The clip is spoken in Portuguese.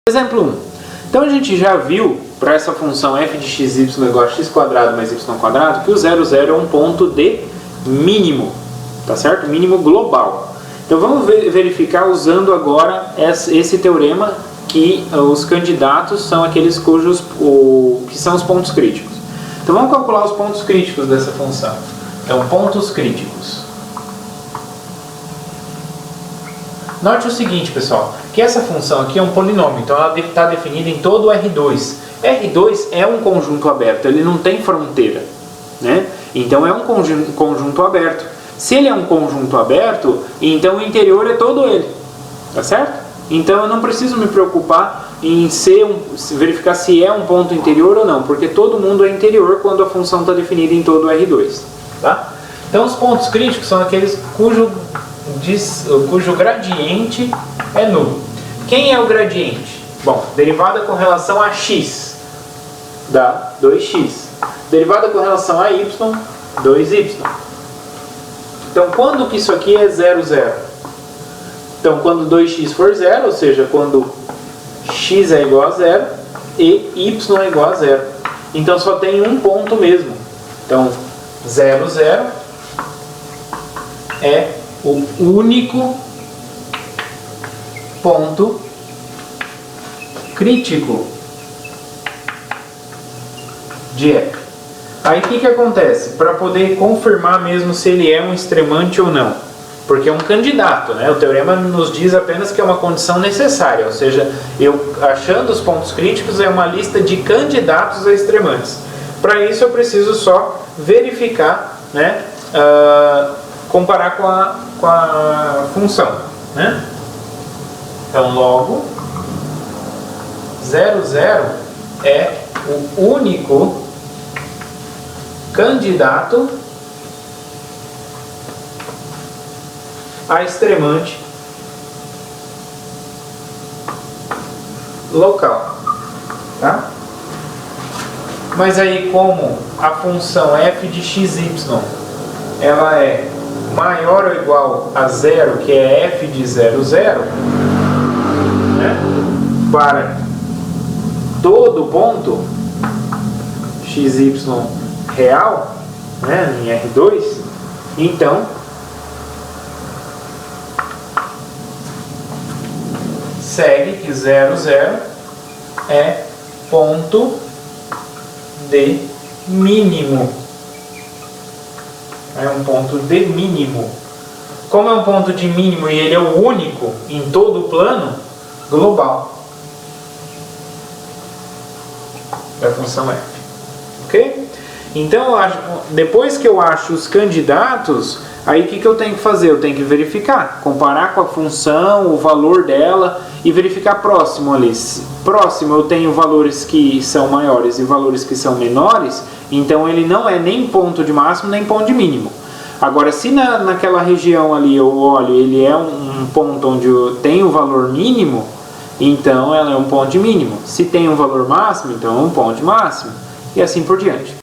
Exemplo 1. Então a gente já viu para essa função f de xy igual a x² mais y² que o 0, 0 é um ponto de mínimo, tá certo? Mínimo global. Então vamos verificar usando agora esse teorema que os candidatos são aqueles que são os pontos críticos. Então vamos calcular os pontos críticos dessa função. Então pontos críticos. Note o seguinte, pessoal, que essa função aqui é um polinômio, então ela está definida em todo o R2. R2 é um conjunto aberto, ele não tem fronteira, né? Então é um conjunto aberto. Se ele é um conjunto aberto, então o interior é todo ele, tá certo? Então eu não preciso me preocupar em verificar se é um ponto interior ou não, porque todo mundo é interior quando a função está definida em todo o R2, tá? Então os pontos críticos são aqueles cujo gradiente é nulo. Quem é o gradiente? Bom, derivada com relação a x dá 2x. Derivada com relação a y, 2y. Então, quando que isso aqui é 0, 0? Então, quando 2x for 0, ou seja, quando x é igual a 0 e y é igual a 0. Então, só tem um ponto mesmo. Então, 0, 0 é o único ponto crítico de F. Aí o que acontece? Para poder confirmar mesmo se ele é um extremante ou não, porque é um candidato, né? O teorema nos diz apenas que é uma condição necessária, ou seja, eu achando os pontos críticos é uma lista de candidatos a extremantes. Para isso eu preciso só verificar, né? Comparar com a função, né? Então, logo, 0, 0 é o único candidato a extremante local, tá? Mas aí, como a função f de xy ela é maior ou igual a 0, que é f de 0, 0, né? Para todo ponto xy real, né, em R2, então segue que 0, 0 é ponto de mínimo. É um ponto de mínimo. Como é um ponto de mínimo e ele é o único em todo o plano global da função f. Ok? Então, depois que eu acho os candidatos, aí o que eu tenho que fazer? Eu tenho que verificar, comparar com a função, o valor dela e verificar próximo ali. Próximo eu tenho valores que são maiores e valores que são menores, então ele não é nem ponto de máximo nem ponto de mínimo. Agora, se naquela região ali eu olho, ele é um ponto onde tem o valor mínimo, então ela é um ponto de mínimo. Se tem um valor máximo, então é um ponto de máximo. E assim por diante.